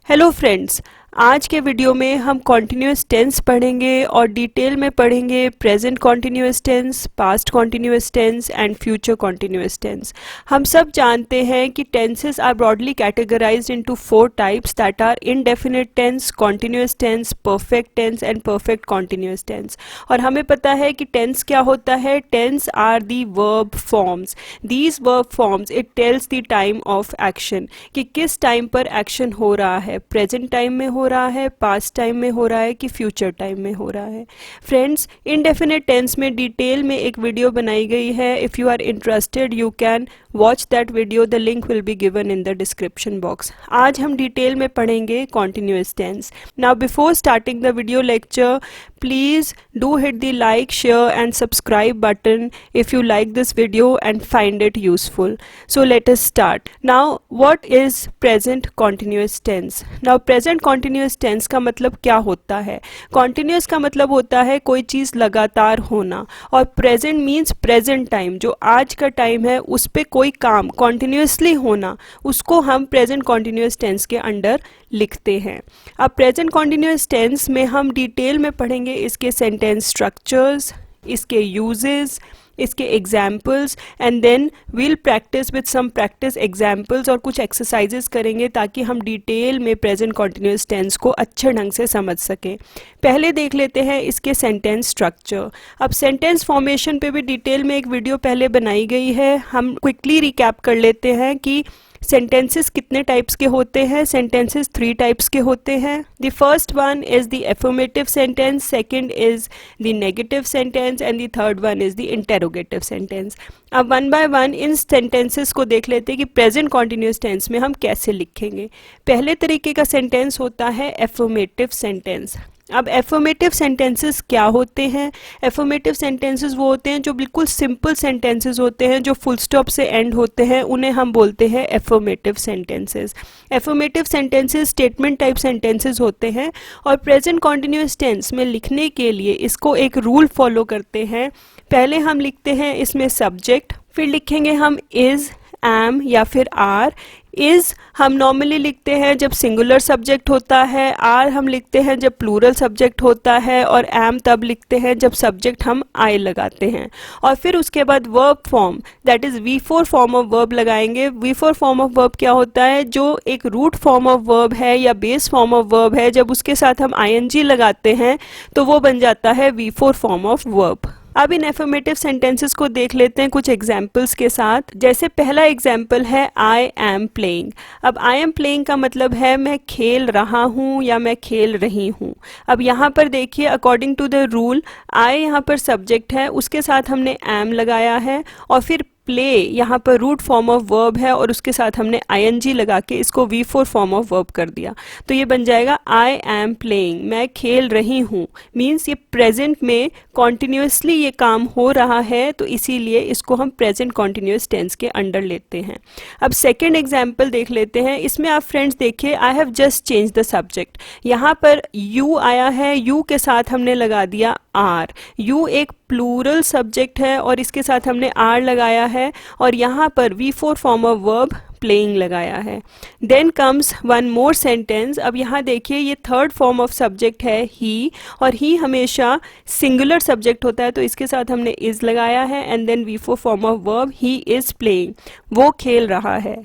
Hello friends, आज के video में हम कॉन्टिन्यूअस टेंस पढ़ेंगे और डिटेल में पढ़ेंगे present continuous tense, past continuous tense and future continuous tense. हम सब जानते हैं कि tenses are broadly categorised into 4 types that are indefinite tense, continuous tense, perfect tense and perfect continuous tense. और हमें पता है कि टेंस क्या होता है। Tense are the verb forms. These verb forms it tells the time of action, कि किस टाइम पर एक्शन हो रहा है, प्रेजेंट टाइम में हो रहा है, पास्ट टाइम में हो रहा है कि फ्यूचर टाइम में हो रहा है। फ्रेंड्स, इनडेफिनिट टेंस में डिटेल में एक वीडियो बनाई गई है। If you are interested you can watch that video, the link will be given in the description box. आज हम डिटेल में पढ़ेंगे continuous tense. Now before starting the video lecture, please do hit the like, share and subscribe button if you like this video and find it useful. So let us start. Now what is present continuous tense? Now present continuous tense का मतलब क्या होता है? Continuous का मतलब होता है कोई चीज़ लगातार होना, और present means present time, जो आज का टाइम है उस पे कोई काम continuously होना, उसको हम present continuous tense के अंडर लिखते हैं। अब प्रेजेंट कॉन्टिन्यूअस टेंस में हम डिटेल में पढ़ेंगे इसके सेंटेंस स्ट्रक्चर्स, इसके यूजेस, इसके examples and then we'll practise with some practice examples और कुछ एक्सरसाइजेस करेंगे ताकि हम डिटेल में प्रेजेंट कॉन्टिन्यूअस टेंस को अच्छे ढंग से समझ सकें। पहले देख लेते हैं इसके सेंटेंस स्ट्रक्चर। अब सेंटेंस फॉर्मेशन पे भी डिटेल में एक वीडियो पहले बनाई गई है। हम क्विकली रिकैप कर लेते हैं कि सेंटेंसेस कितने टाइप्स के होते हैं। सेंटेंसेस 3 टाइप्स के होते हैं। The first one is the affirmative sentence, second is the negative sentence and the third one is the interrogative sentence. अब वन बाय वन इन सेंटेंसेस को देख लेते हैं कि प्रेजेंट कॉन्टिन्यूअस टेंस में हम कैसे लिखेंगे। पहले तरीके का सेंटेंस होता है एफर्मेटिव सेंटेंस। अब एफर्मेटिव सेंटेंसेस क्या होते हैं? एफर्मेटिव सेंटेंसेस वो होते हैं जो बिल्कुल सिंपल सेंटेंसेस होते हैं, जो फुल स्टॉप से एंड होते हैं, उन्हें हम बोलते हैं affirmative sentences. Affirmative sentences statement type sentences होते हैं और प्रेजेंट कॉन्टिन्यूअस टेंस में लिखने के लिए इसको एक रूल फॉलो करते हैं। पहले हम लिखते हैं इसमें सब्जेक्ट, फिर लिखेंगे हम इज, एम या फिर आर। इज हम नॉर्मली लिखते हैं जब सिंगुलर सब्जेक्ट होता है, आर हम लिखते हैं जब प्लूरल सब्जेक्ट होता है, और एम तब लिखते हैं जब सब्जेक्ट हम आई लगाते हैं। और फिर उसके बाद verb form, that is V4 form of verb लगाएंगे। V4 फॉर्म ऑफ वर्ब क्या होता है? जो एक रूट फॉर्म ऑफ वर्ब है या बेस फॉर्म ऑफ वर्ब है, जब उसके साथ हम ING लगाते हैं तो वो बन जाता है V4 फॉर्म ऑफ वर्ब। अब इन एफर्मेटिव सेंटेंसेस को देख लेते हैं कुछ एग्जाम्पल्स के साथ। जैसे पहला एग्जाम्पल है आई एम प्लेइंग। अब आई एम प्लेइंग का मतलब है मैं खेल रहा हूँ या मैं खेल रही हूँ। अब यहाँ पर देखिए according to the rule I यहाँ पर सब्जेक्ट है, उसके साथ हमने एम लगाया है, और फिर प्ले यहाँ पर रूट फॉर्म ऑफ वर्ब है और उसके साथ हमने ING लगा के इसको V4 फॉर्म ऑफ वर्ब कर दिया। तो ये बन जाएगा आई एम प्लेइंग, मैं खेल रही हूँ। मीन्स ये प्रेजेंट में कॉन्टिन्यूसली ये काम हो रहा है, तो इसीलिए इसको हम प्रेजेंट कॉन्टिन्यूअस टेंस के अंडर लेते हैं। अब सेकेंड एग्जाम्पल देख लेते हैं। इसमें आप फ्रेंड्स देखिए I have just change the subject. यहाँ पर यू आया है, यू के साथ हमने लगा दिया आर। यू एक प्लूरल सब्जेक्ट है और इसके साथ हमने आर लगाया है, और यहाँ पर V4 form of verb playing लगाया है। Then comes one more sentence. अब यहाँ देखिए ये थर्ड फॉर्म ऑफ सब्जेक्ट है ही, और ही हमेशा सिंगुलर सब्जेक्ट होता है, तो इसके साथ हमने इज लगाया है, and then V4 form of verb he is playing, वो खेल रहा है।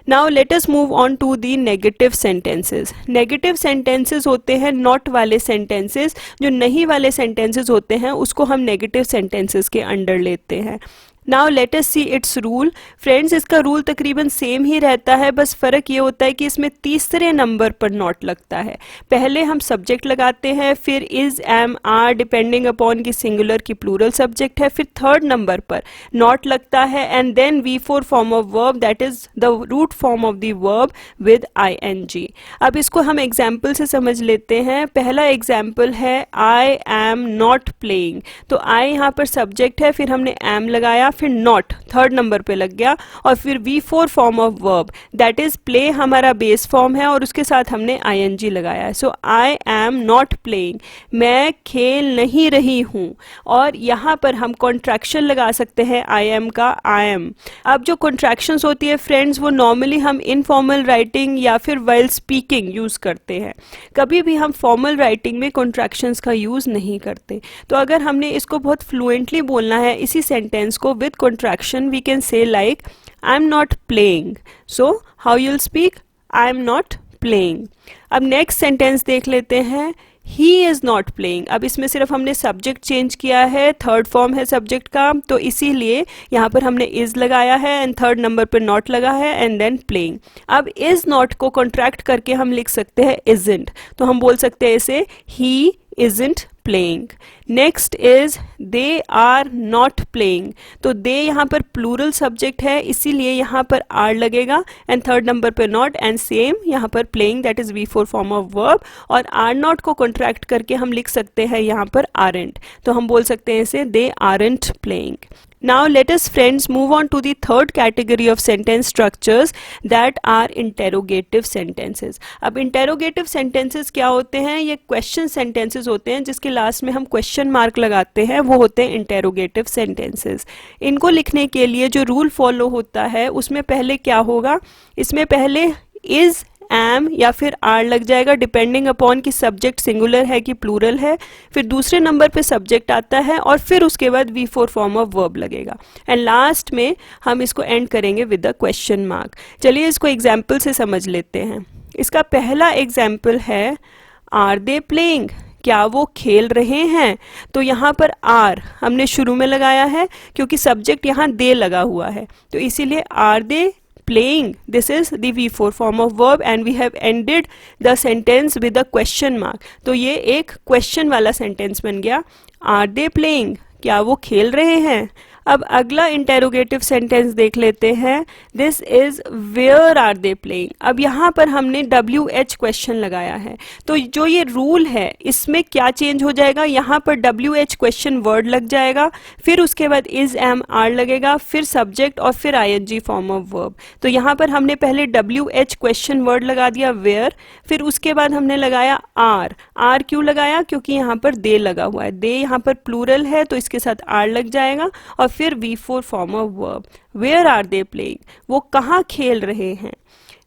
Now let us move on to the negative sentences. Negative sentences होते हैं नॉट वाले सेंटेंसेस। जो नहीं वाले सेंटेंसेस होते हैं उसको हम नेगेटिव सेंटेंसेस के अंडर लेते हैं। Now let us see it's rule. Friends, इसका रूल तकरीबन सेम ही रहता है, बस फ़र्क ये होता है कि इसमें तीसरे नंबर पर नॉट लगता है। पहले हम सब्जेक्ट लगाते हैं, फिर is, am, are depending upon की सिंगुलर की प्लूरल सब्जेक्ट है, फिर थर्ड नंबर पर नॉट लगता है, and then V4 form of verb that is the root form of the verb with ING। अब इसको हम एग्जाम्पल से समझ लेते हैं। पहला एग्जाम्पल है आई एम नॉट प्लेइंग। तो आई यहाँ पर सब्जेक्ट है, फिर हमने एम लगाया, फिर नॉट थर्ड नंबर पे लग गया, और फिर V4 form of verb that is play हमारा बेस फॉर्म है और उसके साथ हमने ing लगाया है. सो आई एम नॉट प्लेइंग, मैं खेल नहीं रही हूँ. और यहाँ पर हम कॉन्ट्रैक्शन लगा सकते हैं आई एम का आई एम. अब जो कॉन्ट्रैक्शंस होती है फ्रेंड्स वो नॉर्मली हम इनफॉर्मल राइटिंग या फिर वाइल स्पीकिंग यूज़ करते हैं, कभी भी हम फॉर्मल राइटिंग में कॉन्ट्रैक्शंस का यूज़ नहीं करते. तो अगर हमने इसको बहुत फ्लुएंटली बोलना है इसी सेंटेंस को with contraction, we can say like I am not playing. So how you'll speak, I am not playing. अब नेक्स्ट सेंटेंस देख लेते हैं, ही इज़ नॉट प्लेइंग. अब इसमें सिर्फ हमने सब्जेक्ट चेंज किया है, थर्ड फॉर्म है सब्जेक्ट का, तो इसीलिए यहाँ पर हमने इज़ लगाया है एंड थर्ड नंबर पर नॉट लगा है एंड देन प्लेइंग. अब इज़ नॉट को कॉन्ट्रैक्ट करके हम लिख सकते हैं इज़ंट, तो हम बोल सकते हैं इसे ही isn't playing. Next is they are not playing. तो they यहाँ पर प्लूरल सब्जेक्ट है इसीलिए यहाँ पर are लगेगा एंड थर्ड नंबर पर not, एंड सेम यहाँ पर playing that is V4 form of verb, और are not को कॉन्ट्रैक्ट करके हम लिख सकते हैं यहाँ पर aren't, तो हम बोल सकते हैं इसे they aren't playing. Now let us friends move on to the third category of sentence structures that are interrogative sentences. अब interrogative sentences क्या होते हैं, ये question sentences होते हैं जिसके लास्ट में हम question mark लगाते हैं, वो होते हैं interrogative sentences. इनको लिखने के लिए जो रूल फॉलो होता है उसमें पहले क्या होगा, इसमें पहले is एम या फिर आर लग जाएगा डिपेंडिंग अपॉन कि सब्जेक्ट सिंगुलर है कि प्लूरल है, फिर दूसरे नंबर पे सब्जेक्ट आता है और फिर उसके बाद V4 फॉर्म ऑफ वर्ब लगेगा एंड लास्ट में हम इसको एंड करेंगे विद द क्वेश्चन मार्क. चलिए इसको एग्जाम्पल से समझ लेते हैं. इसका पहला एग्जाम्पल है आर दे प्लेइंग, क्या वो खेल रहे हैं. तो यहाँ पर आर हमने शुरू में लगाया है क्योंकि सब्जेक्ट यहाँ दे लगा हुआ है, तो इसीलिए are they playing, this is the V4 form of verb and we have ended the sentence with a question mark. तो ये एक question वाला sentence बन गया, are they playing, क्या वो खेल रहे हैं. अब अगला इंटेरोगेटिव सेंटेंस देख लेते हैं, this is where are they playing. अब यहाँ पर हमने WH क्वेश्चन लगाया है, तो जो ये रूल है इसमें क्या चेंज हो जाएगा, यहाँ पर WH क्वेश्चन वर्ड लग जाएगा, फिर उसके बाद इज एम आर लगेगा, फिर सब्जेक्ट और फिर ING फॉर्म ऑफ वर्ब. तो यहाँ पर हमने पहले WH क्वेश्चन वर्ड लगा दिया वेयर, फिर उसके बाद हमने लगाया आर. आर क्यों लगाया, क्योंकि यहाँ पर दे लगा हुआ है, दे यहाँ पर प्लूरल है तो इसके साथ आर लग जाएगा, और फिर V4 form of verb. Where are they playing, वो कहाँ खेल रहे हैं.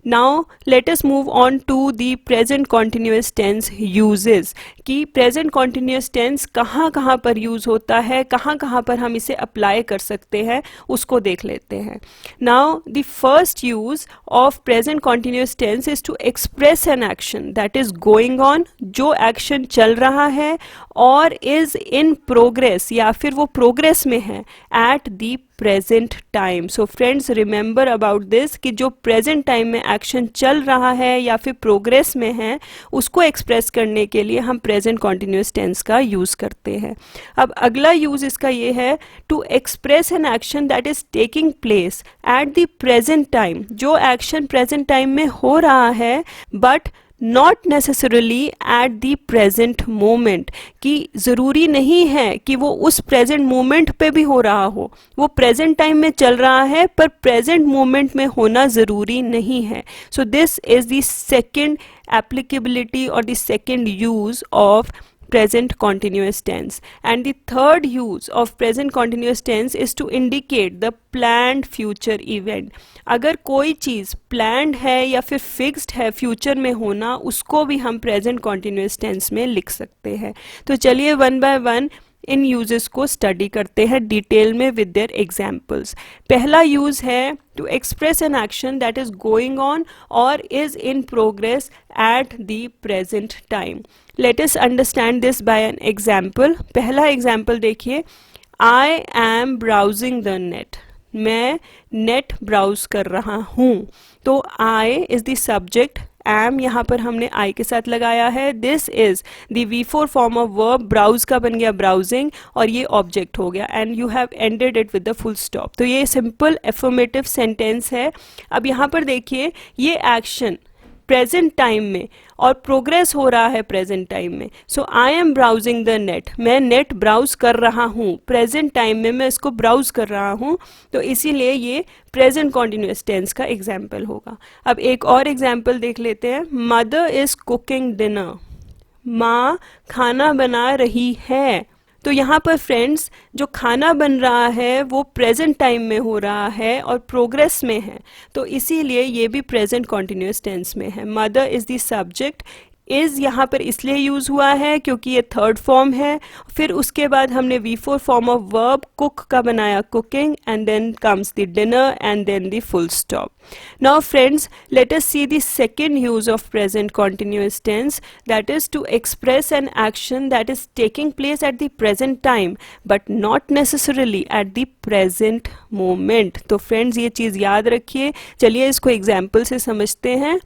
Now let us move on to the present continuous tense uses, कि प्रेजेंट कॉन्टिन्यूअस टेंस कहाँ कहाँ पर यूज होता है, कहाँ कहाँ पर हम इसे अप्लाई कर सकते हैं, उसको देख लेते हैं. Now the first use of present continuous tense is to express an action that is going on, जो एक्शन चल रहा है और इज इन प्रोग्रेस या फिर वो प्रोग्रेस में है eight the present time. So friends remember about this कि जो प्रेजेंट टाइम में एक्शन चल रहा है या फिर प्रोग्रेस में है उसको एक्सप्रेस करने के लिए हम प्रेजेंट कॉन्टिन्यूअस टेंस का यूज करते हैं. अब अगला यूज इसका ये है to express an action that is taking place at the present time, जो एक्शन प्रेजेंट टाइम में हो रहा है but not necessarily at the present moment, कि ज़रूरी नहीं है कि वो उस प्रेजेंट मोमेंट पे भी हो रहा हो, वो प्रेजेंट टाइम में चल रहा है पर प्रेजेंट मोमेंट में होना ज़रूरी नहीं है. So this is the second applicability और the second use of present continuous tense. And the third use of present continuous tense is to indicate the planned future event. अगर कोई चीज़ planned है या फिर fixed है future में होना, उसको भी हम present continuous tense में लिख सकते हैं. तो चलिए one by one इन यूजेस को स्टडी करते हैं डिटेल में विद देयर एग्जाम्पल्स. पहला यूज है to express an action that is going on और is in progress at the present time. Let us understand this by an example. पहला example देखिए, I am browsing the net, मैं net browse कर रहा हूँ. तो I is the subject, am यहाँ पर हमने आई के साथ लगाया है, this is the V4 form of verb, browse का बन गया ब्राउजिंग और ये ऑब्जेक्ट हो गया and you have ended it with the full stop. तो ये सिंपल एफर्मेटिव सेंटेंस है. अब यहाँ पर देखिए ये एक्शन प्रेजेंट टाइम में और प्रोग्रेस हो रहा है प्रेजेंट टाइम में. So I am browsing the net, मैं नेट ब्राउज कर रहा हूँ, प्रेजेंट टाइम में मैं इसको ब्राउज कर रहा हूँ, तो इसीलिए ये प्रेजेंट कॉन्टिन्यूअस टेंस का एग्जाम्पल होगा. अब एक और एग्जाम्पल देख लेते हैं. मदर इज कुकिंग डिनर, माँ खाना बना रही है. तो यहाँ पर फ्रेंड्स जो खाना बन रहा है वो प्रेजेंट टाइम में हो रहा है और प्रोग्रेस में है, तो इसीलिए ये भी प्रेजेंट कॉन्टिन्यूअस टेंस में है. Mother is the subject, is यहाँ पर इसलिए यूज़ हुआ है क्योंकि ये थर्ड फॉर्म है. फिर उसके बाद हमने V4 form of verb cook का बनाया cooking, and then comes the dinner and then the full stop. Now friends, let us see the second use of present continuous tense, that is to express an action that is taking place at the present time but not necessarily at the present moment. तो friends ये चीज़ याद रखिए. चलिए इसको example से समझते हैं.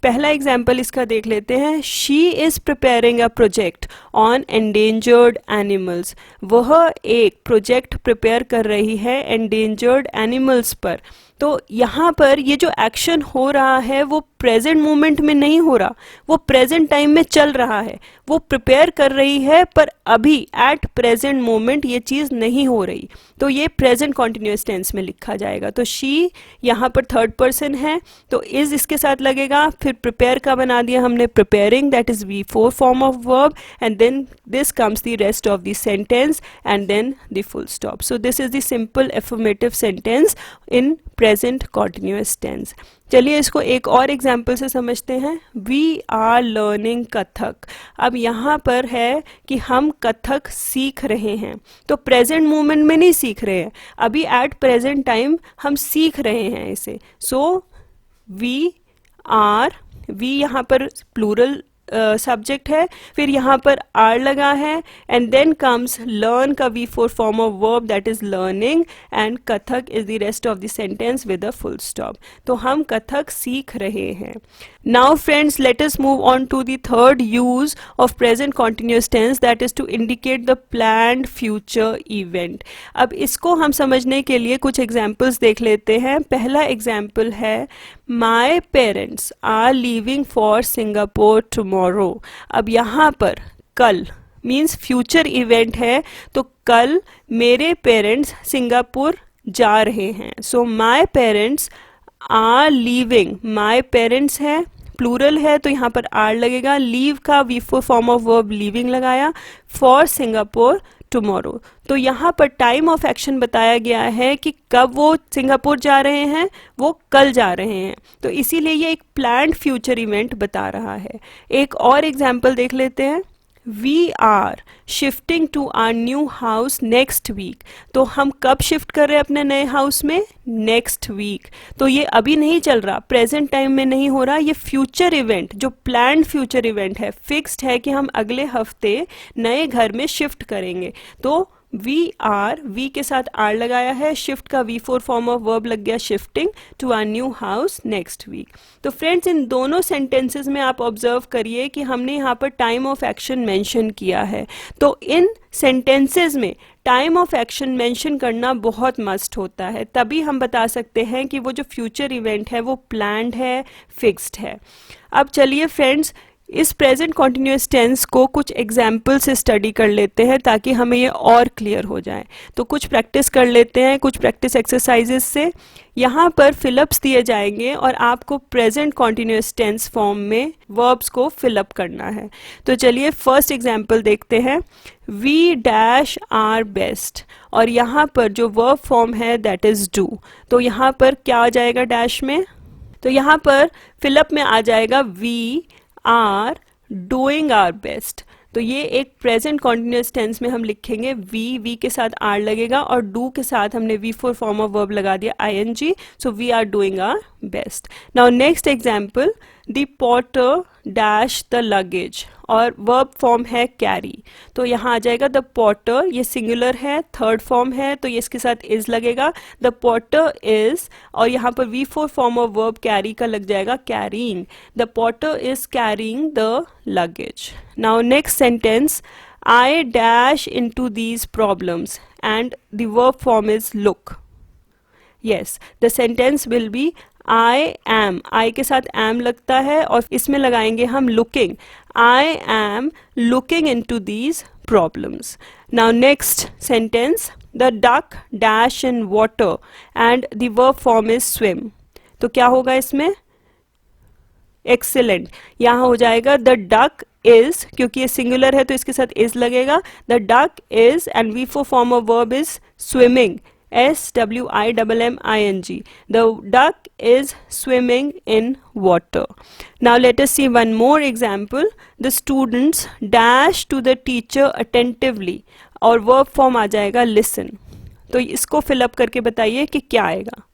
पहला एग्जाम्पल इसका देख लेते हैं. She is preparing a project on endangered animals. वह एक प्रोजेक्ट प्रिपेयर कर रही है एंडेंजर्ड एनिमल्स पर. तो यहाँ पर ये जो एक्शन हो रहा है वो प्रेजेंट मोमेंट में नहीं हो रहा, वो प्रेजेंट टाइम में चल रहा है. वो प्रिपेयर कर रही है पर अभी एट प्रेजेंट मोमेंट ये चीज़ नहीं हो रही, तो ये प्रेजेंट कॉन्टिन्यूअस टेंस में लिखा जाएगा. तो शी यहाँ पर थर्ड पर्सन है तो इज़ इसके साथ लगेगा. फिर प्रिपेयर का बना दिया हमने preparing, that is V4 form of verb, and then this comes the rest of the sentence and then the full stop. So this is the simple affirmative sentence in present continuous tense. चलिए इसको एक और example से समझते हैं. We are learning Kathak. अब यहाँ पर है कि हम कथक सीख रहे हैं, तो प्रेजेंट मोमेंट में नहीं सीख रहे हैं, अभी एट प्रेजेंट टाइम हम सीख रहे हैं इसे. सो वी आर, वी यहाँ पर प्लूरल सब्जेक्ट है, फिर यहाँ पर आर लगा है, एंड देन कम्स लर्न का V4 form of verb that is learning, and Kathak is the rest of the sentence with a full stop. तो हम कथक सीख रहे हैं. Now friends let us move on to the third use of present continuous tense, that is to indicate the planned future event. अब इसको हम समझने के लिए कुछ एग्जाम्पल्स देख लेते हैं. पहला एग्जाम्पल है my parents are leaving for Singapore tomorrow. अब यहाँ पर कल मीन्स फ्यूचर इवेंट है, तो कल मेरे पेरेंट्स सिंगापुर जा रहे हैं. So my parents are leaving, my parents है प्लूरल है तो यहाँ पर आर लगेगा. लीव का V4 form of verb leaving लगाया, फॉर सिंगापुर टुमारो. तो यहाँ पर टाइम ऑफ एक्शन बताया गया है कि कब वो सिंगापुर जा रहे हैं, वो कल जा रहे हैं, तो इसीलिए ये एक प्लान्ड फ्यूचर इवेंट बता रहा है. एक और एग्जाम्पल देख लेते हैं. We are shifting to our new house next week. तो हम कब शिफ्ट कर रहे हैं अपने नए हाउस में? Next week. तो ये अभी नहीं चल रहा, प्रेजेंट टाइम में नहीं हो रहा, ये फ्यूचर इवेंट जो प्लान्ड फ्यूचर इवेंट है, फिक्स्ड है कि हम अगले हफ्ते नए घर में शिफ्ट करेंगे. तो वी आर, वी के साथ आर लगाया है, शिफ्ट का V4 फॉर्म ऑफ वर्ब लग गया shifting to our new house next week. तो फ्रेंड्स इन दोनों सेंटेंसेस में आप ऑब्जर्व करिए कि हमने यहाँ पर टाइम ऑफ एक्शन मेंशन किया है. तो इन सेंटेंसेस में टाइम ऑफ एक्शन मेंशन करना बहुत मस्ट होता है, तभी हम बता सकते हैं कि वो जो फ्यूचर इवेंट है वो प्लान्ड है, फिक्स्ड है. अब चलिए फ्रेंड्स इस प्रेजेंट कॉन्टिन्यूअस टेंस को कुछ एग्जाम्पल से स्टडी कर लेते हैं ताकि हमें ये और क्लियर हो जाए. तो कुछ प्रैक्टिस कर लेते हैं, कुछ प्रैक्टिस एक्सरसाइजेस से. यहाँ पर फिलअप्स दिए जाएंगे और आपको प्रेजेंट कॉन्टिन्यूअस टेंस फॉर्म में वर्ब्स को फिलअप करना है. तो चलिए फर्स्ट एग्जाम्पल देखते हैं. वी डैश आर बेस्ट, और यहाँ पर जो वर्ब फॉर्म है दैट इज डू. तो यहाँ पर क्या आ जाएगा डैश में? तो यहाँ पर फिलअप में आ जाएगा we are doing our best. तो ये एक प्रेजेंट कॉन्टिन्यूअस टेंस में हम लिखेंगे वी के साथ आर लगेगा और डू के साथ हमने V4 फॉर्म ऑफ वर्ब लगा दिया ING. So we are doing our best. Now next example. The porter dash the luggage, और वर्ब फॉर्म है कैरी. तो यहाँ आ जाएगा द पॉटर, ये सिंगुलर है, थर्ड फॉर्म है तो ये इसके साथ इज लगेगा. द पॉटर इज, और यहाँ पर V4 form of verb carry का लग जाएगा carrying. The Potter is carrying the luggage. Now next sentence. I dash into these problems, and the verb form is look. Yes, the sentence will be I am, I के साथ am लगता है और इसमें लगाएंगे हम looking, I am looking into these problems. Now next sentence, the duck dash in water and the verb form is swim. तो क्या होगा इसमें? एक्सीलेंट, यहाँ हो जाएगा द डक इज, क्योंकि ये सिंगुलर है तो इसके साथ इज लगेगा, the duck is and V four form of verb is swimming, SWIMMING. The duck is swimming in water. Now let us see one more example. The students dash to the teacher attentively और verb form आ जाएगा listen. तो इसको fill up करके बताइए कि क्या आएगा।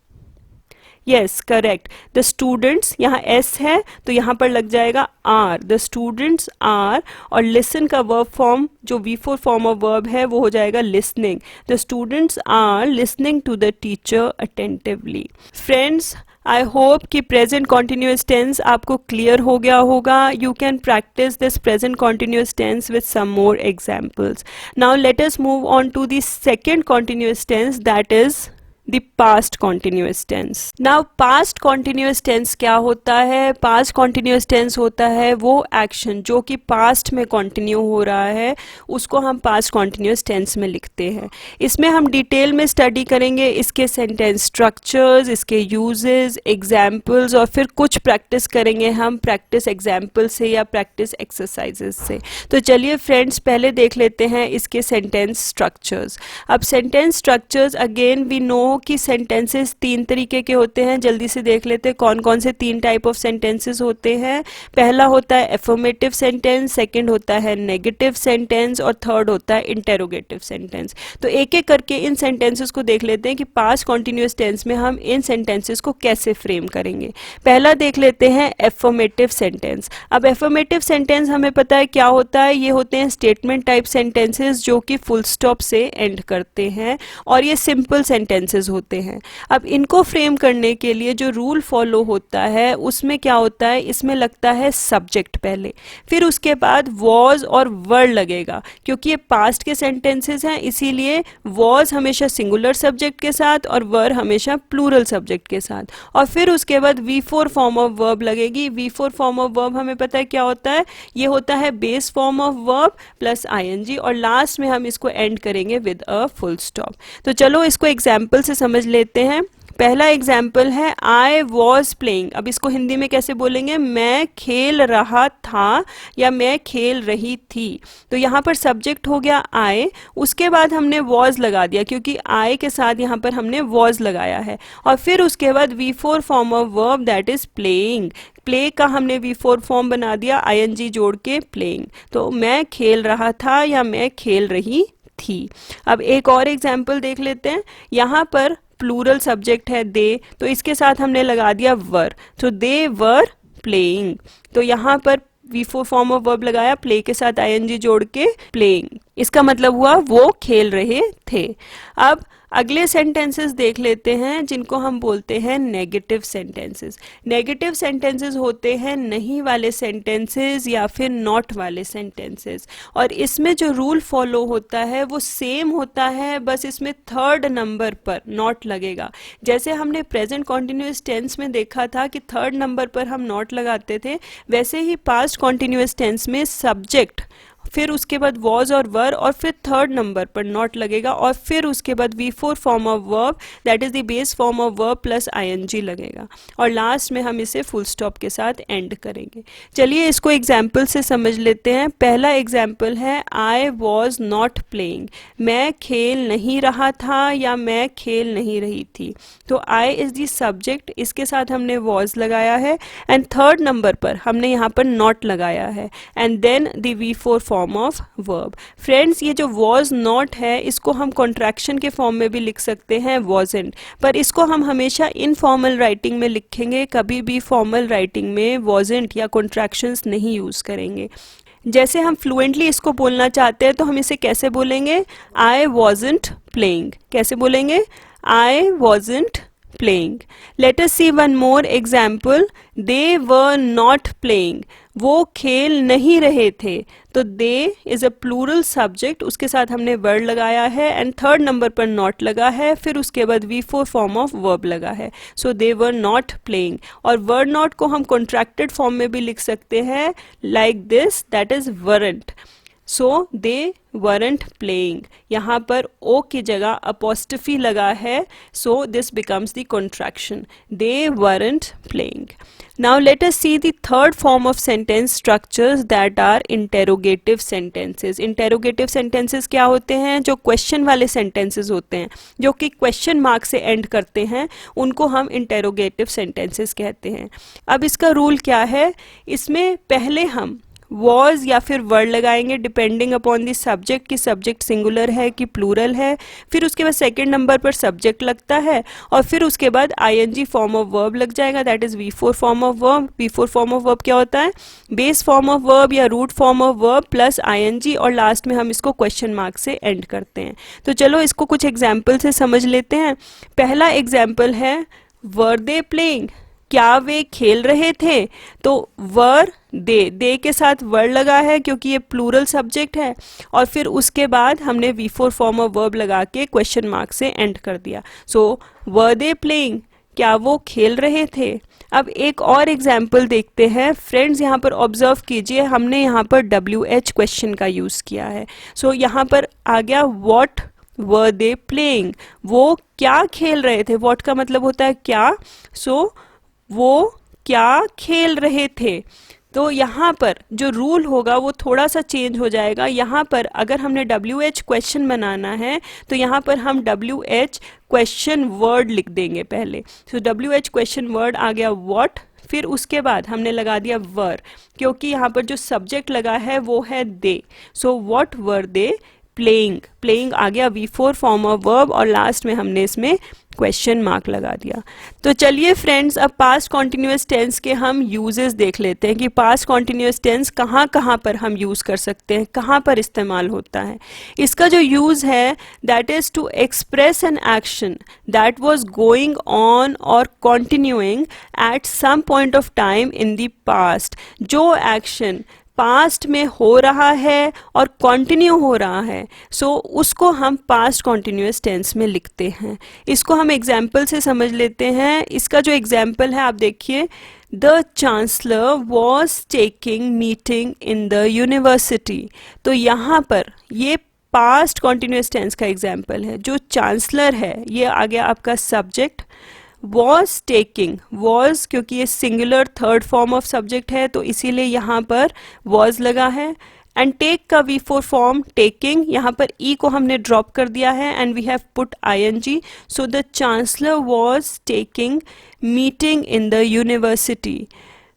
Yes correct, the students, यहाँ एस है तो यहाँ पर लग जाएगा आर, द स्टूडेंट्स आर, और लिसन का वर्ब फॉर्म जो V4 फॉर्म ऑफ वर्ब है वो हो जाएगा listening, the students are listening to the teacher attentively. Friends, I hope कि प्रेजेंट कॉन्टिन्यूअस टेंस आपको क्लियर हो गया होगा। You can practise this present continuous tense with some more examples. Now let us move on to the second continuous tense, that is the past continuous tense. Now past continuous tense क्या होता है? past continuous tense होता है वो action जो कि past में continue हो रहा है, उसको हम past continuous tense में लिखते हैं। इसमें हम डिटेल में स्टडी करेंगे इसके सेंटेंस स्ट्रक्चर्स, इसके यूजेस, एग्जाम्पल्स और फिर कुछ प्रैक्टिस करेंगे हम प्रैक्टिस एग्जाम्पल से या प्रैक्टिस एक्सरसाइजेस से। तो चलिए फ्रेंड्स पहले देख लेते हैं इसके सेंटेंस स्ट्रक्चर्स। अब sentence structures again we know कि सेंटेंसेस तीन तरीके के होते हैं। जल्दी से देख लेते हैं कौन कौन से तीन टाइप ऑफ सेंटेंसेस होते हैं। पहला होता है एफर्मेटिव सेंटेंस, सेकंड होता है नेगेटिव सेंटेंस और थर्ड होता है इंटेरोगेटिव सेंटेंस। तो एक एक करके इन सेंटेंसेस को देख लेते हैं कि पास्ट कॉन्टिन्यूअस टेंस में हम इन सेंटेंसेस को कैसे फ्रेम करेंगे। पहला देख लेते हैं एफर्मेटिव सेंटेंस। अब एफर्मेटिव सेंटेंस हमें पता है क्या होता है, ये होते हैं स्टेटमेंट टाइप सेंटेंसेस जो कि फुल स्टॉप से एंड करते हैं और ये सिंपल सेंटेंसेस होते हैं। अब इनको फ्रेम करने के लिए जो रूल फॉलो होता है उसमें क्या होता है, इसमें लगता है सब्जेक्ट पहले, फिर उसके बाद वॉज और वर लगेगा। क्योंकि ये पास्ट के सेंटेंसेस हैं इसीलिए वॉज हमेशा सिंगुलर सब्जेक्ट के साथ और वर हमेशा प्लूरल सब्जेक्ट के साथ, और फिर उसके बाद V4 फॉर्म ऑफ वर्ब लगेगी। V4 फॉर्म ऑफ वर्ब हमें पता है क्या होता है, ये होता है base form of verb plus ING और लास्ट में हम इसको एंड करेंगे विद अ फुल स्टॉप। तो चलो इसको एग्जाम्पल से समझ लेते हैं। पहला एग्जाम्पल है आई वॉज प्लेइंग। अब इसको हिंदी में कैसे बोलेंगे, मैं खेल रहा था या मैं खेल रही थी। तो यहाँ पर सब्जेक्ट हो गया आई, उसके बाद हमने वॉज लगा दिया क्योंकि आई के साथ यहाँ पर हमने वॉज लगाया है, और फिर उसके बाद V4 form of verb that is playing. Play का हमने V4 फॉर्म बना दिया ING जोड़ के प्लेइंग। तो मैं खेल रहा था या मैं खेल रही थी। अब एक और एग्जाम्पल देख लेते हैं। यहाँ पर प्लूरल सब्जेक्ट है दे, तो इसके साथ हमने लगा दिया वर, तो दे वर प्लेइंग। तो यहाँ पर V4 फॉर्म ऑफ वर्ब लगाया, प्ले के साथ ING जोड़ के प्लेइंग, इसका मतलब हुआ वो खेल रहे थे। अब अगले सेंटेंसेस देख लेते हैं जिनको हम बोलते हैं नेगेटिव सेंटेंसेस। नेगेटिव सेंटेंसेस होते हैं नहीं वाले सेंटेंसेस या फिर नॉट वाले सेंटेंसेस, और इसमें जो रूल फॉलो होता है वो सेम होता है, बस इसमें थर्ड नंबर पर नॉट लगेगा। जैसे हमने प्रेजेंट कॉन्टिन्यूअस टेंस में देखा था कि थर्ड नंबर पर हम नॉट लगाते थे, वैसे ही पास्ट कॉन्टिन्यूअस टेंस में सब्जेक्ट, फिर उसके बाद वॉज और वर और फिर थर्ड नंबर पर नॉट लगेगा, और फिर उसके बाद V4 form of verb that is the base form of verb plus ING लगेगा, और लास्ट में हम इसे फुल स्टॉप के साथ एंड करेंगे। चलिए इसको एग्जाम्पल से समझ लेते हैं। पहला एग्जाम्पल है आई वॉज नॉट प्लेइंग, मैं खेल नहीं रहा था या मैं खेल नहीं रही थी। तो आई इज द सब्जेक्ट, इसके साथ हमने वॉज लगाया है एंड थर्ड नंबर पर हमने यहाँ पर नॉट लगाया है and then the V4 form of verb. Friends, ये जो वॉज नॉट है इसको हम कॉन्ट्रैक्शन के फॉर्म में भी लिख सकते हैं वॉजेंट, पर इसको हम हमेशा इनफॉर्मल राइटिंग में लिखेंगे, कभी भी फॉर्मल राइटिंग में वॉजेंट या कॉन्ट्रैक्शंस नहीं यूज करेंगे। जैसे हम फ्लुएंटली इसको बोलना चाहते हैं तो हम इसे कैसे बोलेंगे, आई वॉजेंट प्लेइंग। कैसे बोलेंगे, I wasn't playing. Let us see one more example. They were not playing. वो खेल नहीं रहे थे, तो दे इज अ प्लूरल सब्जेक्ट, उसके साथ हमने वर्ड लगाया है एंड थर्ड नंबर पर नॉट लगा है, फिर उसके बाद V4 फॉर्म ऑफ वर्ब लगा है, सो दे वर नॉट प्लेइंग। और वर्ड नॉट को हम कॉन्ट्रैक्टेड फॉर्म में भी लिख सकते हैं like this, that is weren't. So they weren't playing, यहाँ पर ओ की जगह अपोस्ट्रोफी लगा है, so this becomes the contraction, they weren't playing. Now let us see the third form of sentence structures that are interrogative sentences. Interrogative sentences क्या होते हैं? जो question वाले sentences होते हैं, जो कि question mark से end करते हैं, उनको हम interrogative sentences कहते हैं। अब इसका रूल क्या है? इसमें पहले हम was या फिर word लगाएंगे डिपेंडिंग अपॉन दी सब्जेक्ट कि सब्जेक्ट सिंगुलर है कि प्लूरल है, फिर उसके बाद सेकेंड नंबर पर सब्जेक्ट लगता है और फिर उसके बाद ing फॉर्म ऑफ वर्ब लग जाएगा, that is V4 form of verb. V4 form of verb क्या होता है? बेस फॉर्म ऑफ वर्ब या root form of verb plus ing और लास्ट में हम इसको क्वेश्चन मार्क से एंड करते हैं। तो चलो इसको कुछ एग्जाम्पल से समझ लेते हैं। पहला एग्जाम्पल है वर दे प्लेइंग, क्या वे खेल रहे थे? तो वर दे के साथ वर्ड लगा है क्योंकि ये प्लूरल सब्जेक्ट है और फिर उसके बाद हमने V4 फॉर्म ऑफ वर्ब लगा के क्वेश्चन मार्क से एंड कर दिया। सो वर दे प्लेइंग, क्या वो खेल रहे थे? अब एक और एग्जाम्पल देखते हैं फ्रेंड्स, यहाँ पर ऑब्जर्व कीजिए, हमने यहाँ पर WH क्वेश्चन का यूज़ किया है। सो यहाँ पर आ गया व्हाट वर दे प्लेइंग, वो क्या खेल रहे थे? व्हाट का मतलब होता है क्या, सो वो क्या खेल रहे थे। तो यहाँ पर जो रूल होगा वो थोड़ा सा चेंज हो जाएगा। यहाँ पर अगर हमने WH क्वेश्चन बनाना है तो यहाँ पर हम WH क्वेश्चन वर्ड लिख देंगे पहले। तो WH क्वेश्चन वर्ड आ गया व्हाट, फिर उसके बाद हमने लगा दिया वर, क्योंकि यहाँ पर जो सब्जेक्ट लगा है वो है they. So what were they playing, playing आ गया V4 फॉर्म ऑफ वर्ब और लास्ट में हमने इसमें क्वेश्चन मार्क लगा दिया। तो चलिए फ्रेंड्स, अब पास्ट कॉन्टिन्यूअस टेंस के हम यूजेस देख लेते हैं कि पास्ट कॉन्टिन्यूअस टेंस कहाँ कहाँ पर हम यूज़ कर सकते हैं, कहाँ पर इस्तेमाल होता है। इसका जो यूज़ है that is to express an action that was going on और continuing at some point of time in the past. जो एक्शन पास्ट में हो रहा है और कंटिन्यू हो रहा है, सो उसको हम पास्ट कॉन्टिन्यूअस टेंस में लिखते हैं। इसको हम एग्जाम्पल से समझ लेते हैं। इसका जो एग्जाम्पल है आप देखिए, the chancellor was taking meeting in the university. तो यहाँ पर ये पास्ट कॉन्टिन्यूअस टेंस का एग्जाम्पल है। जो चांसलर है ये आ गया आपका सब्जेक्ट, वॉज टेकिंग, वॉज क्योंकि ये singular third form of subject है तो इसीलिए यहाँ पर वॉज लगा है, एंड टेक का V4 फॉर्म टेकिंग, यहाँ पर ई को हमने ड्रॉप कर दिया है and we have put ing। So the chancellor was taking meeting in the university.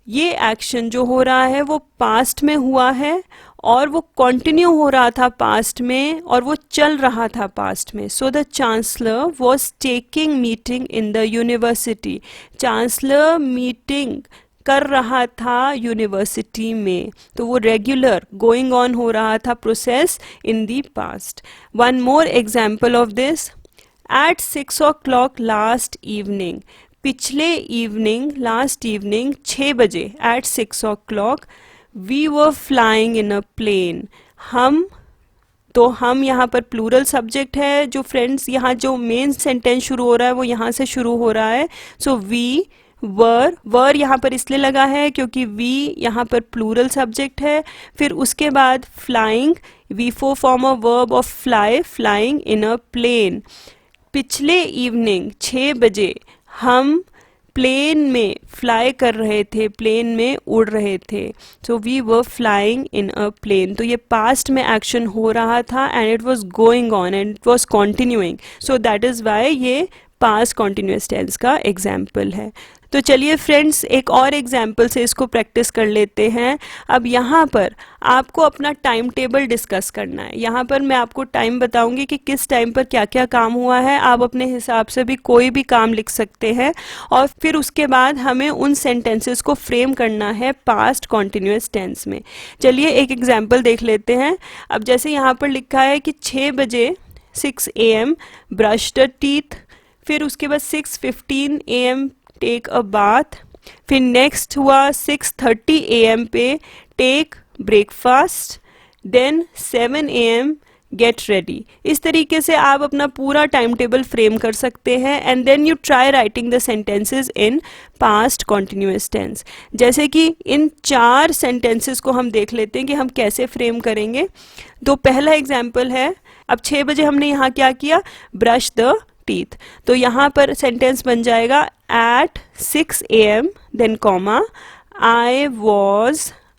ये एक्शन जो हो रहा है वो पास्ट में हुआ है और वो कंटिन्यू हो रहा था पास्ट में और वो चल रहा था पास्ट में। सो the chancellor was taking meeting in the university. Chancellor meeting कर रहा था यूनिवर्सिटी में, तो वो रेगुलर गोइंग ऑन हो रहा था process in the past. One more example of this, at 6 o'clock last evening, पिछले इवनिंग, लास्ट इवनिंग 6 बजे, at 6 o'clock we were flying in a plane. हम यहाँ पर प्लूरल सब्जेक्ट है जो फ्रेंड्स, यहाँ जो मेन सेंटेंस शुरू हो रहा है वो यहाँ से शुरू हो रहा है। सो वी वर यहाँ पर इसलिए लगा है क्योंकि वी यहाँ पर प्लूरल सब्जेक्ट है। फिर उसके बाद flying, V4 form of verb of fly, flying in a plane. पिछले इवनिंग 6 बजे हम प्लेन में फ्लाई कर रहे थे, प्लेन में उड़ रहे थे। So we were flying in a plane. तो ये पास्ट में एक्शन हो रहा था and it was going on and it was continuing, so that is why ये पास्ट कॉन्टिन्यूअस टेंस का एग्जाम्पल है। तो चलिए फ्रेंड्स, एक और एग्जाम्पल से इसको प्रैक्टिस कर लेते हैं। अब यहाँ पर आपको अपना टाइम टेबल डिस्कस करना है। यहाँ पर मैं आपको टाइम बताऊंगी कि किस टाइम पर क्या क्या काम हुआ है। आप अपने हिसाब से भी कोई भी काम लिख सकते हैं और फिर उसके बाद हमें उन सेंटेंसेस को फ्रेम करना है पास्ट कॉन्टिन्यूअस टेंस में। चलिए एक एग्जाम्पल देख लेते हैं। अब जैसे यहाँ पर लिखा है कि 6 बजे 6 AM ब्रश द टीथ, फिर उसके बाद 6:15 AM टेक अ बाथ, फिर नेक्स्ट हुआ 6:30 AM पे take breakfast, then 7 AM get ready. इस तरीके से आप अपना पूरा टाइम टेबल फ्रेम कर सकते हैं and then you try writing the sentences in past continuous tense. जैसे कि इन 4 सेंटेंसेस को हम देख लेते हैं कि हम कैसे फ्रेम करेंगे। तो पहला एग्जाम्पल है, अब 6 बजे हमने यहाँ क्या किया, ब्रश द टीथ। तो यहाँ पर सेंटेंस बन जाएगा at 6 AM then comma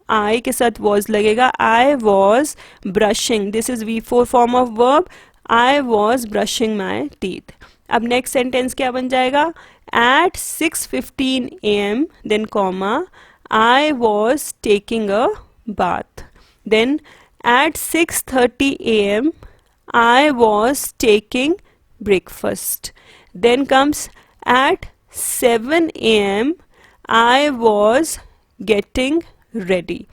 I के साथ वॉज लगेगा, I was brushing, this is V4 form of verb, I was brushing my teeth. अब नेक्स्ट सेंटेंस क्या बन जाएगा, at 6:15 AM then comma I was taking a bath, then at 6:30 AM I was taking breakfast, then comes at 7 AM I was getting ready।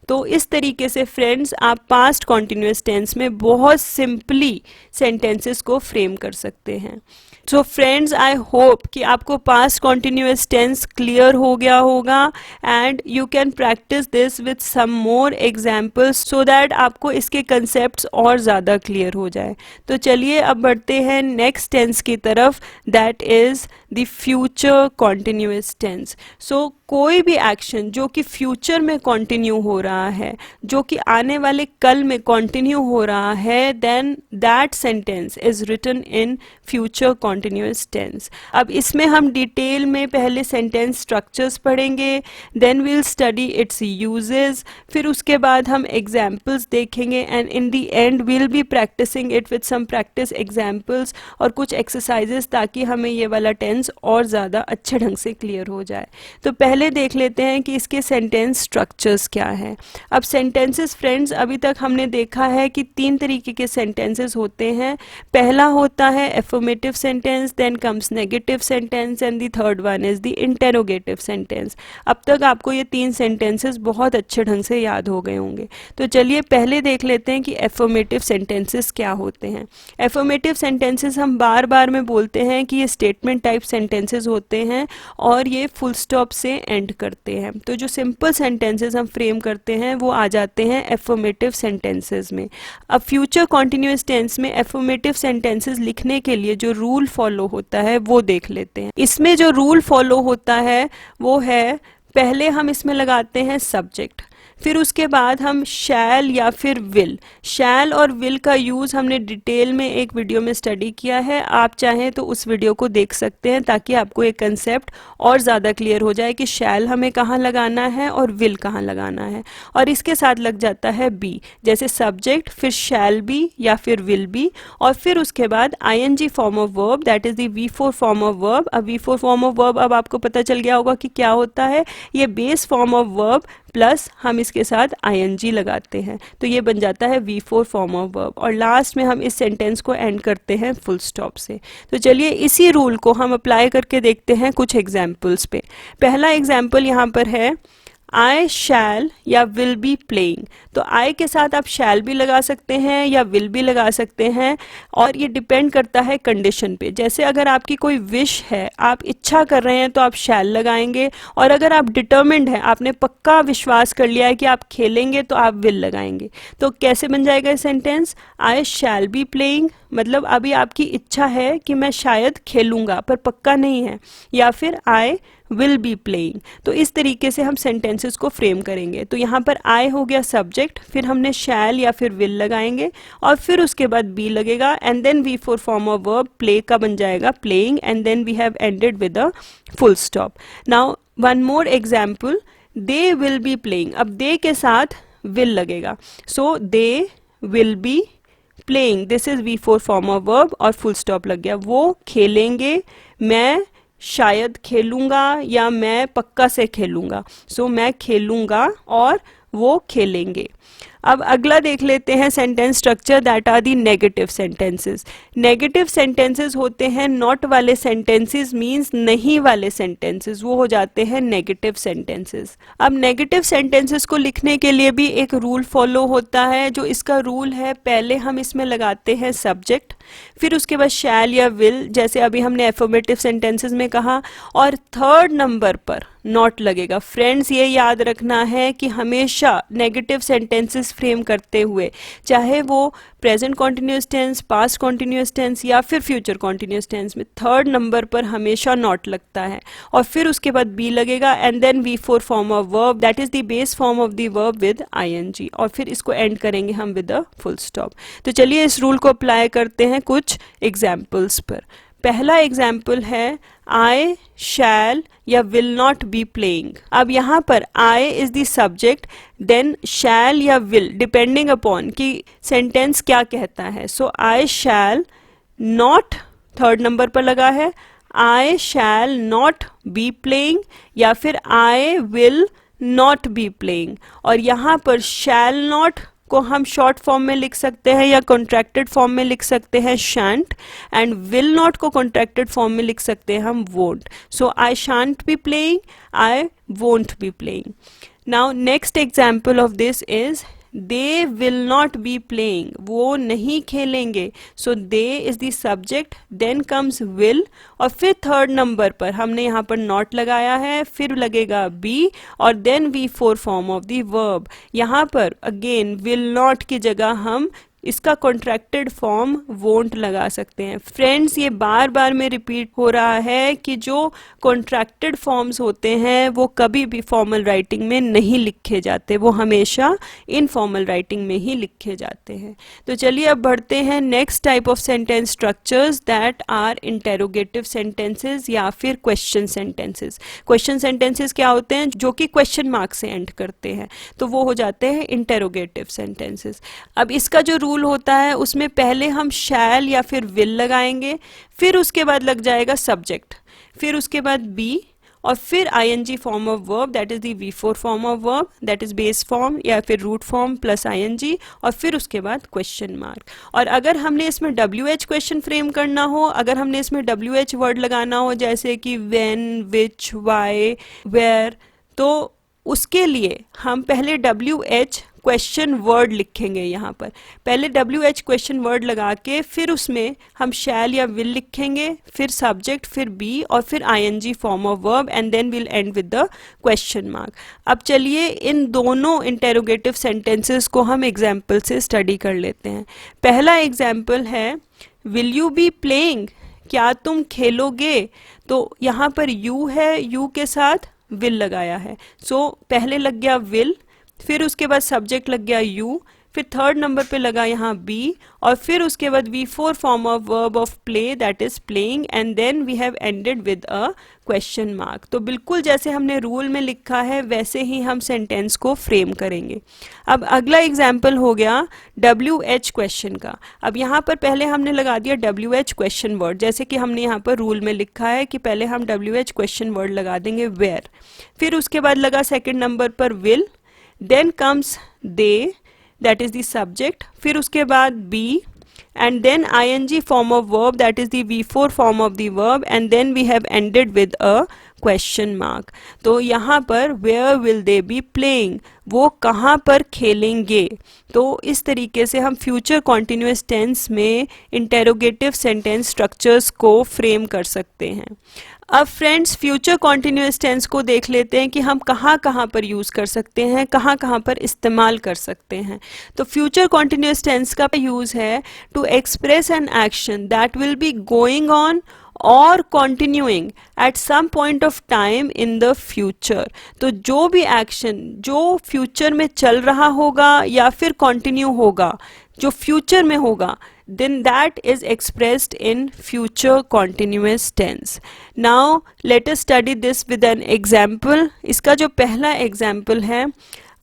तो इस तरीके से friends आप past continuous tense में बहुत सिंपली सेंटेंसेस को फ्रेम कर सकते हैं। सो फ्रेंड्स, आई होप कि आपको पास्ट कॉन्टिन्यूअस टेंस क्लियर हो गया होगा and you can practise this with some more examples so that आपको इसके कंसेप्ट्स और ज़्यादा क्लियर हो जाए। तो चलिए अब बढ़ते हैं नेक्स्ट टेंस की तरफ, that is the future continuous tense. So कोई भी एक्शन जो कि फ्यूचर में कॉन्टिन्यू हो रहा है, जो कि आने वाले कल में कॉन्टिन्यू हो रहा है, then that sentence is written in future continuous tense. अब इसमें हम डिटेल में पहले सेंटेंस स्ट्रक्चर्स पढ़ेंगे, then we'll study its uses, फिर उसके बाद हम एग्जाम्पल्स देखेंगे and in the end we'll be practising it with some practice examples और कुछ एक्सरसाइजेस, ताकि हमें ये वाला टेंस और ज़्यादा अच्छे ढंग से क्लियर हो जाए। तो पहले देख लेते हैं कि इसके सेंटेंस स्ट्रक्चर्स क्या हैं। अब सेंटेंसेस फ्रेंड्स, अभी तक हमने देखा है कि 3 तरीके के सेंटेंसेस होते हैं। पहला होता है affirmative sentence, then comes negative sentence and the third one is the interrogative sentence. अब तक आपको ये 3 सेंटेंसेस बहुत अच्छे ढंग से याद हो गए होंगे। तो चलिए पहले देख लेते हैं कि एफर्मेटिव सेंटेंसेस क्या होते हैं। एफर्मेटिव सेंटेंसेस हम बार बार में बोलते हैं कि ये स्टेटमेंट टाइप सेंटेंसेस होते हैं और ये फुल स्टॉप से एंड करते हैं। तो जो सिंपल सेंटेंसेस हम फ्रेम करते हैं वो आ जाते हैं एफर्मेटिव सेंटेंसेस में। अब फ्यूचर कॉन्टिन्यूअस टेंस में एफर्मेटिव सेंटेंसेस लिखने के लिए जो रूल फॉलो होता है वो देख लेते हैं। इसमें जो रूल फॉलो होता है वो है, पहले हम इसमें लगाते हैं सब्जेक्ट, फिर उसके बाद हम शैल या फिर विल। शैल और विल का यूज़ हमने डिटेल में एक वीडियो में स्टडी किया है, आप चाहें तो उस वीडियो को देख सकते हैं ताकि आपको एक कंसेप्ट और ज़्यादा क्लियर हो जाए कि शैल हमें कहाँ लगाना है और विल कहाँ लगाना है। और इसके साथ लग जाता है बी, जैसे सब्जेक्ट फिर शैल बी या फिर विल बी, और फिर उसके बाद ING form of verb, that is the V4 form of verb. अब V4 फॉर्म ऑफ वर्ब अब आपको पता चल गया होगा कि क्या होता है, ये base form of verb plus हम इसके साथ ING लगाते हैं, तो ये बन जाता है V4 फॉर्म ऑफ वर्ब। और लास्ट में हम इस सेंटेंस को एंड करते हैं फुल स्टॉप से। तो चलिए इसी रूल को हम अप्लाई करके देखते हैं कुछ एग्जाम्पल्स पे। पहला एग्जाम्पल यहाँ पर है, आई शैल या विल बी प्लेइंग। तो आई के साथ आप शैल भी लगा सकते हैं या विल भी लगा सकते हैं, और ये डिपेंड करता है कंडीशन पे। जैसे अगर आपकी कोई विश है, आप इच्छा कर रहे हैं, तो आप शैल लगाएंगे, और अगर आप डिटर्मिन्ड हैं, आपने पक्का विश्वास कर लिया है कि आप खेलेंगे, तो आप विल लगाएंगे। तो कैसे बन जाएगा ये sentence, I shall be playing, मतलब अभी आपकी इच्छा है कि मैं शायद खेलूंगा पर पक्का नहीं है, या फिर आई विल बी प्लेइंग। तो इस तरीके से हम सेंटेंसेस को फ्रेम करेंगे। तो यहाँ पर आई हो गया सब्जेक्ट, फिर हमने शैल या फिर विल लगाएंगे, और फिर उसके बाद बी लगेगा, and then V4 form of verb play का बन जाएगा playing, and then we have ended with a full stop. Now one more example, they will be playing. अब दे के साथ विल लगेगा, so they will be playing, this is V4 form of verb और full stop लग गया। वो खेलेंगे, मैं शायद खेलूंगा या मैं पक्का से खेलूंगा, सो मैं खेलूंगा और वो खेलेंगे। अब अगला देख लेते हैं sentence structure, that are the negative sentences. Negative sentences होते हैं नॉट वाले सेंटेंसेस, मींस नहीं वाले सेंटेंसेस, वो हो जाते हैं नेगेटिव सेंटेंसेस। अब नेगेटिव सेंटेंसेस को लिखने के लिए भी एक रूल फॉलो होता है। जो इसका रूल है, पहले हम इसमें लगाते हैं सब्जेक्ट, फिर उसके बाद शैल या विल, जैसे अभी हमने एफर्मेटिव सेंटेंसेस में कहा, और थर्ड नंबर पर नॉट लगेगा। फ्रेंड्स, ये याद रखना है कि हमेशा नेगेटिव सेंटेंसेस फ्रेम करते हुए, चाहे वो present continuous tense, past continuous tense या फिर फ्यूचर कॉन्टिन्यूअस टेंस में, थर्ड नंबर पर हमेशा नॉट लगता है और फिर उसके बाद बी लगेगा, and then V4 form of verb, that is the base form of the verb with ing, और फिर इसको एंड करेंगे हम विद अ फुल स्टॉप। तो चलिए इस रूल को अप्लाई करते हैं कुछ एग्जाम्पल्स पर। पहला एग्जाम्पल है I shall या will not be playing। अब यहाँ पर I is the subject, then shall या will डिपेंडिंग अपॉन कि सेंटेंस क्या कहता है। सो I shall not third number पर लगा है, I shall not be playing या फिर I will not be playing। और यहाँ पर shall not को हम शॉर्ट फॉर्म में लिख सकते हैं या कॉन्ट्रैक्टेड फॉर्म में लिख सकते हैं shan't, एंड will not को कॉन्ट्रैक्टेड फॉर्म में लिख सकते हैं हम won't। So I shan't be playing, I won't be playing। Now next example of this is they will not be playing, वो नहीं खेलेंगे। सो they is the subject, then comes will, और फिर थर्ड नंबर पर हमने यहाँ पर not लगाया है, फिर लगेगा be, और then V4 form of the verb. यहाँ पर अगेन will not की जगह हम इसका कॉन्ट्रैक्टेड फॉर्म वोंट लगा सकते हैं। फ्रेंड्स, ये बार बार में रिपीट हो रहा है कि जो कॉन्ट्रैक्टेड फॉर्म्स होते हैं वो कभी भी फॉर्मल राइटिंग में नहीं लिखे जाते, वो हमेशा इनफॉर्मल राइटिंग में ही लिखे जाते हैं। तो चलिए अब बढ़ते हैं next type of sentence structures, that are interrogative sentences या फिर क्वेश्चन सेंटेंसेस। क्वेश्चन सेंटेंसेस क्या होते हैं? जो कि क्वेश्चन मार्क से एंड करते हैं, तो वो हो जाते हैं इंटेरोगेटिव सेंटेंसेस। अब इसका जो रूल होता है उसमें पहले हम शैल या फिर विल लगाएंगे, फिर उसके बाद लग जाएगा सब्जेक्ट, फिर उसके बाद बी, और फिर ing form of verb, that is the V4 form of verb, that is base form या फिर रूट फॉर्म प्लस ing, और फिर उसके बाद क्वेश्चन मार्क। और अगर हमने इसमें WH क्वेश्चन फ्रेम करना हो, अगर हमने इसमें WH वर्ड लगाना हो जैसे कि when, which, why, where, तो उसके लिए हम पहले WH क्वेश्चन वर्ड लिखेंगे। यहाँ पर पहले WH क्वेश्चन वर्ड लगा के फिर उसमें हम शैल या विल लिखेंगे, फिर सब्जेक्ट, फिर बी, और फिर ing form of verb, and then will end with the question mark. अब चलिए इन दोनों इंटेरोगेटिव सेंटेंसेस को हम एग्जाम्पल से स्टडी कर लेते हैं। पहला एग्जाम्पल है विल यू बी प्लेइंग, क्या तुम खेलोगे? तो यहाँ पर यू है, यू के साथ विल लगाया है। सो पहले लग गया विल, फिर उसके बाद सब्जेक्ट लग गया यू, फिर थर्ड नंबर पे लगा यहाँ बी, और फिर उसके बाद V4 form of verb of play, that is playing, and then we have ended with a question mark. तो बिल्कुल जैसे हमने रूल में लिखा है वैसे ही हम सेंटेंस को फ्रेम करेंगे। अब अगला एग्जाम्पल हो गया WH क्वेश्चन का। अब यहाँ पर पहले हमने लगा दिया WH क्वेश्चन वर्ड, जैसे कि हमने यहाँ पर रूल में लिखा है कि पहले हम WH क्वेश्चन वर्ड लगा देंगे वेयर, फिर उसके बाद लगा सेकेंड नंबर पर will, then comes they, that is the subject, फिर उसके बाद be, and then ing form of verb, that is the V4 form of the verb, and then we have ended with a question mark। तो यहाँ पर where will they be playing, वो कहाँ पर खेलेंगे। तो इस तरीके से हम फ्यूचर कॉन्टिन्यूअस टेंस में इंटेरोगेटिव सेंटेंस स्ट्रक्चर्स को फ्रेम कर सकते हैं। अब फ्रेंड्स, फ्यूचर कॉन्टिन्यूअस टेंस को देख लेते हैं कि हम कहाँ कहाँ पर यूज़ कर सकते हैं, कहाँ कहाँ पर इस्तेमाल कर सकते हैं। तो फ्यूचर कॉन्टिन्यूअस टेंस का यूज़ है to express an action that will be going on और continuing at some point of time in the future। तो जो भी एक्शन जो फ्यूचर में चल रहा होगा या फिर कंटिन्यू होगा, जो फ्यूचर में होगा, then that is expressed in future continuous tense। Now let us study this with an example। इसका जो पहला एग्जाम्पल है,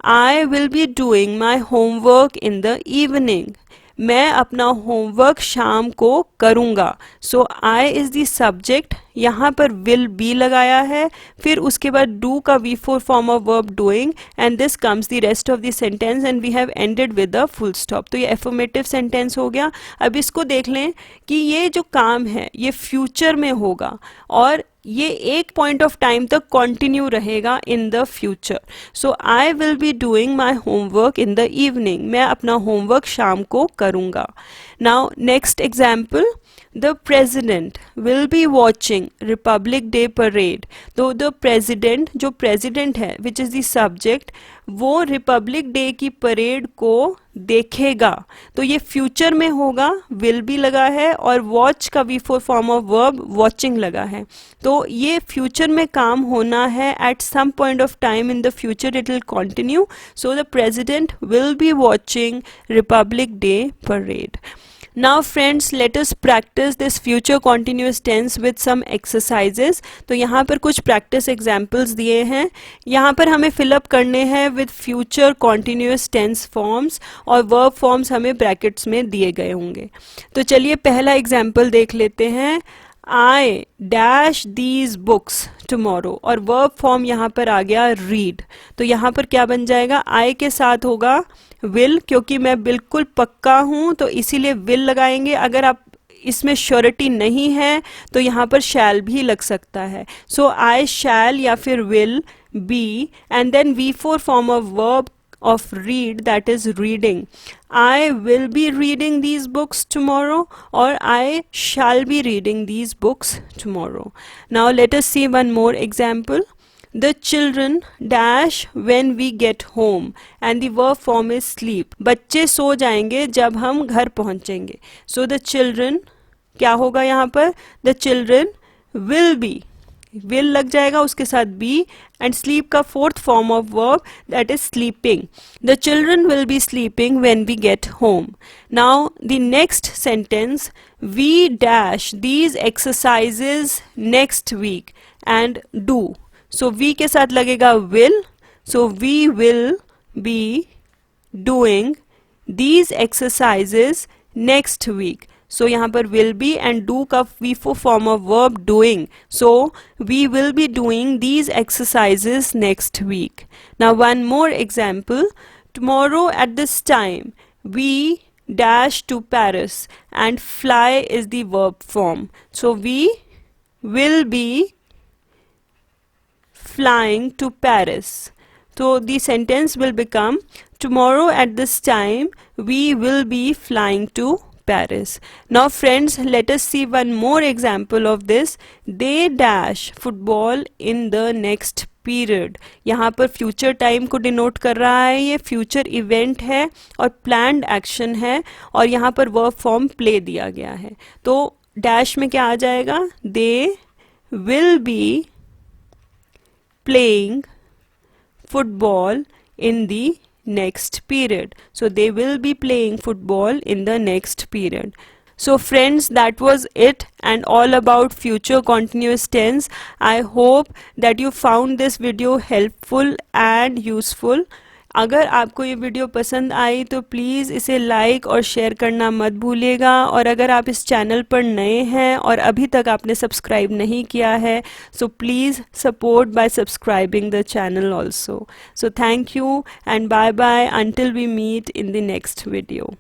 I will be doing my homework in the evening। मैं अपना होमवर्क शाम को करूँगा। सो आई इज़ द सब्जेक्ट यहाँ पर will be लगाया है, फिर उसके बाद do का V4 form of verb doing, and this comes the rest of the sentence and we have ended with a full stop. तो ये affirmative sentence हो गया. अब इसको देख लें कि ये जो काम है ये फ्यूचर में होगा और ये एक पॉइंट ऑफ टाइम तक कंटिन्यू रहेगा इन the future. So I will be doing my homework in the evening. मैं अपना होमवर्क शाम को करूँगा. Now next example, the president will be watching Republic Day parade. तो द प्रेजिडेंट, जो प्रेजिडेंट है विच इज़ द सब्जेक्ट, वो Republic day की परेड को देखेगा. तो ये फ्यूचर में होगा, विल भी लगा है और वॉच का V4 form of verb watching लगा है. तो ये फ्यूचर में काम होना है. At some point of time in the future it will continue. So the president will be watching Republic Day parade. Now friends, let us practice this future continuous tense with some exercises. तो यहाँ पर कुछ practice examples दिए हैं. यहाँ पर हमें fill up करने हैं with future continuous tense forms और verb forms हमें brackets में दिए गए होंगे. तो चलिए पहला example देख लेते हैं. I dash these books tomorrow और verb form यहाँ पर आ गया read. तो यहाँ पर क्या बन जाएगा, I के साथ होगा will, क्योंकि मैं बिल्कुल पक्का हूँ तो इसीलिए will लगाएंगे. अगर आप इसमें श्योरिटी नहीं है तो यहाँ पर shall भी लग सकता है. So I shall या फिर will be and then V4 form of verb of read, that is reading. I will be reading these books tomorrow or I shall be reading these books tomorrow. Now let us see one more example. The children dash when we get home and the verb form is sleep. बच्चे सो जाएंगे जब हम घर पहुंचेंगे. So the children क्या होगा यहाँ पर, the children will be, will लग जाएगा उसके साथ be and sleep का fourth form of verb, that is sleeping. The children will be sleeping when we get home. Now the next sentence, we dash these exercises next week and do. So we के साथ लगेगा will. So we will be doing these exercises next week. So यहाँ पर will be and do का V4 form of verb doing. So we will be doing these exercises next week. Now one more example. Tomorrow at this time we dash to Paris and fly is the verb form. So we will be flying to Paris. So the sentence will become, tomorrow at this time we will be flying to Paris. Now friends, let us see one more example of this. They dash football in the next period. यहाँ पर future time को denote कर रहा है, ये future event है और planned action है और यहाँ पर verb form play दिया गया है. तो dash में क्या आ जाएगा, they will be playing football in the next period. So they will be playing football in the next period. So friends, that was it and all about future continuous tense. I hope that you found this video helpful and useful. अगर आपको ये video पसंद आई तो please इसे like और share करना मत भूलिएगा. और अगर आप इस चैनल पर नए हैं और अभी तक आपने सब्सक्राइब नहीं किया है so please support by subscribing the channel also. So thank you and bye bye until we meet in the next video.